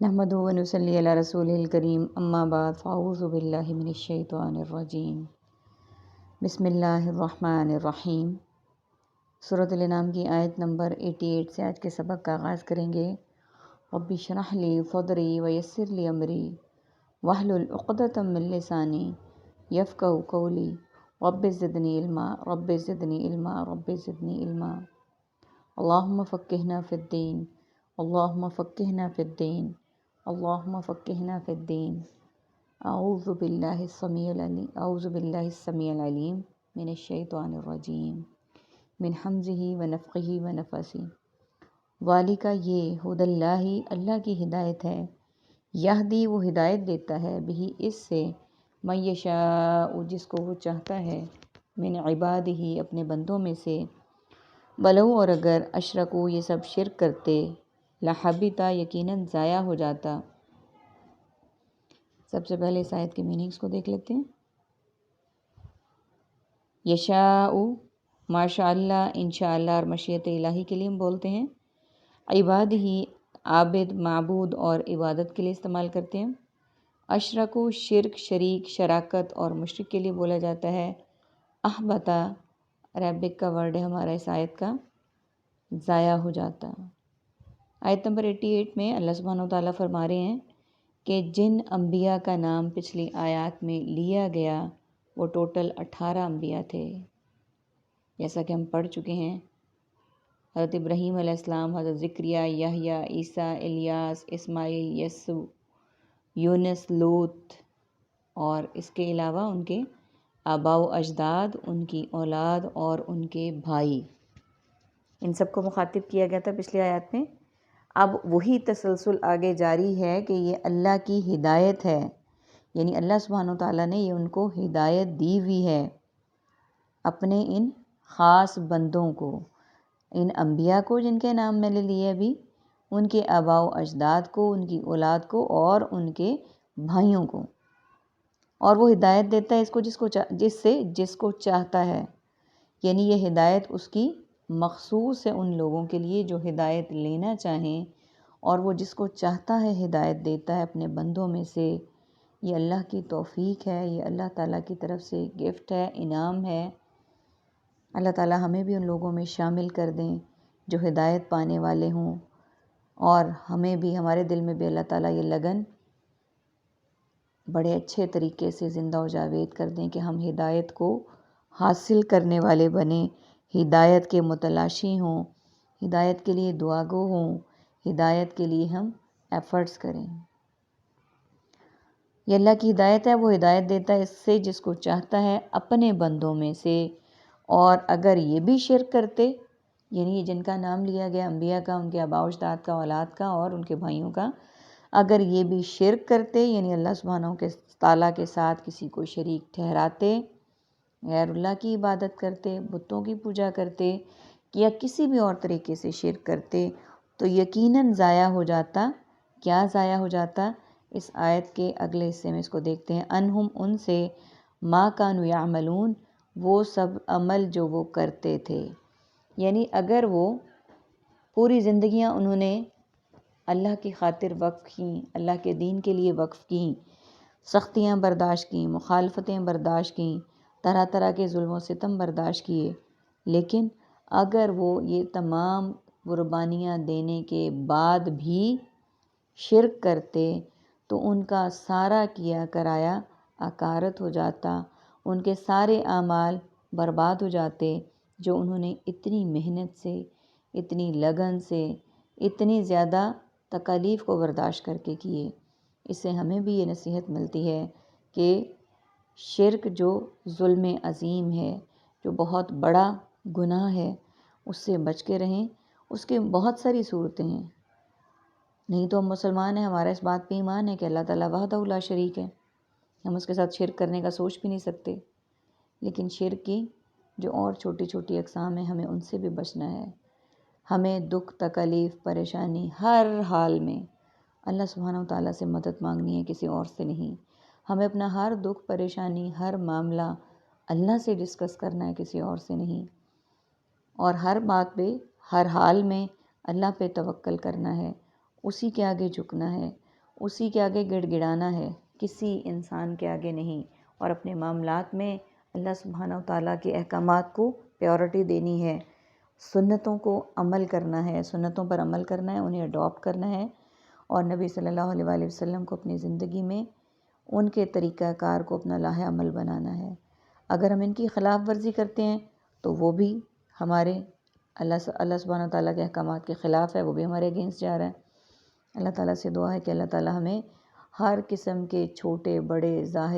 نحمدہ و نصلی علی رسولہ الکریم، اما بعد فاعوذ باللہ من الشیطان الرجیم، بسم اللہ الرحمن الرحیم۔ سورۃ الانعام کی آیت نمبر 88 سے آج کے سبق کا آغاز کریں گے۔ رب اشرح لی صدری ویسر لی امری واحلل عقدۃ من لسانی یفقہوا قولی رب زدنی علما رب زدنی علما رب زدنی علما۔ اللہم فقہنا فی الدین اللہم فقہنا فی الدین اللہم فقہنا فی الدین۔ اعوذ باللہ السمیع العلیم من الشیطان الرجیم من حمزہ ونفخہ ونفثہ۔ ذالک یہ ہدی اللہ، اللہ کی ہدایت ہے، یہدی وہ ہدایت دیتا ہے، بہ اس سے، من یشاء جس کو وہ چاہتا ہے، من عبادہ اپنے بندوں میں سے، ولو اور اگر اشرکو یہ سب شرک کرتے، لحبط یقیناً ضائع ہو جاتا۔ سب سے پہلے اس آیت کے میننگز کو دیکھ لیتے ہیں۔ یشاء ماشاء اللہ، انشاء اللہ اور مشیت الہی کے لیے ہم بولتے ہیں۔ عباد ہی عابد، معبود اور عبادت کے لیے استعمال کرتے ہیں۔ اشرکو شرک، شریک، شراکت اور مشرک کے لیے بولا جاتا ہے۔ احبطا عربک کا ورڈ ہے ہمارا اس آیت کا، ضائع ہو جاتا۔ آیت نمبر 88 میں اللہ سبحانہ وتعالیٰ فرما رہے ہیں کہ جن انبیاء کا نام پچھلی آیات میں لیا گیا وہ ٹوٹل 18 انبیاء تھے، جیسا کہ ہم پڑھ چکے ہیں۔ حضرت ابراہیم علیہ السلام، حضرت زکریا، یحییٰ، عیسیٰ، الیاس، اسماعیل، یسوع، یونس، لوط، اور اس کے علاوہ ان کے آباء و اجداد، ان کی اولاد اور ان کے بھائی، ان سب کو مخاطب کیا گیا تھا پچھلی آیات میں۔ اب وہی تسلسل آگے جاری ہے کہ یہ اللہ کی ہدایت ہے، یعنی اللہ سبحانہ وتعالیٰ نے یہ ان کو ہدایت دی ہوئی ہے، اپنے ان خاص بندوں کو، ان انبیاء کو جن کے نام میں نے لیے ابھی، ان کے آباء و اجداد کو، ان کی اولاد کو اور ان کے بھائیوں کو۔ اور وہ ہدایت دیتا ہے اس کو جس کو چاہتا ہے، یعنی یہ ہدایت اس کی مخصوص ہے ان لوگوں کے لیے جو ہدایت لینا چاہیں، اور وہ جس کو چاہتا ہے ہدایت دیتا ہے اپنے بندوں میں سے۔ یہ اللہ کی توفیق ہے، یہ اللہ تعالیٰ کی طرف سے گفٹ ہے، انعام ہے۔ اللہ تعالیٰ ہمیں بھی ان لوگوں میں شامل کر دیں جو ہدایت پانے والے ہوں، اور ہمیں بھی، ہمارے دل میں بھی اللہ تعالیٰ یہ لگن بڑے اچھے طریقے سے زندہ و جاوید کر دیں کہ ہم ہدایت کو حاصل کرنے والے بنیں، ہدایت کے متلاشی ہوں، ہدایت کے لیے دعا گو ہوں، ہدایت کے لیے ہم ایفرٹس کریں۔ یہ اللہ کی ہدایت ہے، وہ ہدایت دیتا ہے اس سے جس کو چاہتا ہے اپنے بندوں میں سے۔ اور اگر یہ بھی شرک کرتے، یعنی جن کا نام لیا گیا انبیاء کا، ان کے آباء و اجداد کا، اولاد کا اور ان کے بھائیوں کا، اگر یہ بھی شرک کرتے، یعنی اللہ سبحانہ تعالیٰ کے ساتھ کسی کو شریک ٹھہراتے، غیر اللہ کی عبادت کرتے، بتوں کی پوجا کرتے، یا کسی بھی اور طریقے سے شرک کرتے، تو یقیناً ضائع ہو جاتا۔ کیا ضائع ہو جاتا؟ اس آیت کے اگلے حصے میں اس کو دیکھتے ہیں۔ انہم ان سے، ما کانوا یعملون وہ سب عمل جو وہ کرتے تھے، یعنی اگر وہ پوری زندگیاں انہوں نے اللہ کی خاطر وقف کیں، اللہ کے دین کے لیے وقف کیں، سختیاں برداشت کیں، مخالفتیں برداشت کیں، طرح طرح کے ظلم و ستم برداشت کیے، لیکن اگر وہ یہ تمام قربانیاں دینے کے بعد بھی شرک کرتے تو ان کا سارا کیا کرایا اکارت ہو جاتا، ان کے سارے اعمال برباد ہو جاتے جو انہوں نے اتنی محنت سے، اتنی لگن سے، اتنی زیادہ تکالیف کو برداشت کر کے کیے۔ اس سے ہمیں بھی یہ نصیحت ملتی ہے کہ شرک جو ظلم عظیم ہے، جو بہت بڑا گناہ ہے، اس سے بچ کے رہیں۔ اس کے بہت ساری صورتیں ہیں، نہیں تو ہم مسلمان ہیں، ہمارا اس بات پہ ایمان ہے کہ اللہ تعالیٰ وحدہ لا شریک ہے، ہم اس کے ساتھ شرک کرنے کا سوچ بھی نہیں سکتے، لیکن شرک کی جو اور چھوٹی چھوٹی اقسام ہیں ہمیں ان سے بھی بچنا ہے۔ ہمیں دکھ، تکلیف، پریشانی، ہر حال میں اللہ سبحانہ وتعالیٰ سے مدد مانگنی ہے، کسی اور سے نہیں۔ ہمیں اپنا ہر دکھ، پریشانی، ہر معاملہ اللہ سے ڈسکس کرنا ہے، کسی اور سے نہیں، اور ہر بات پہ، ہر حال میں اللہ پہ توکل کرنا ہے، اسی کے آگے جھکنا ہے، اسی کے آگے گڑ گڑانا ہے، کسی انسان کے آگے نہیں، اور اپنے معاملات میں اللہ سبحانہ و تعالیٰ کے احکامات کو پیورٹی دینی ہے، سنتوں کو عمل کرنا ہے، سنتوں پر عمل کرنا ہے، انہیں اڈاپٹ کرنا ہے، اور نبی صلی اللہ علیہ وآلہ وسلم کو اپنی زندگی میں ان کے طریقہ کار کو اپنا لاہ عمل بنانا ہے۔ اگر ہم ان کی خلاف ورزی کرتے ہیں تو وہ بھی ہمارے اللہ سبحانہ تعالیٰ کے احکامات کے خلاف ہے، وہ بھی ہمارے اگینسٹ جا رہا ہے۔ اللہ تعالیٰ سے دعا ہے کہ اللہ تعالیٰ ہمیں ہر قسم کے چھوٹے بڑے ظاہر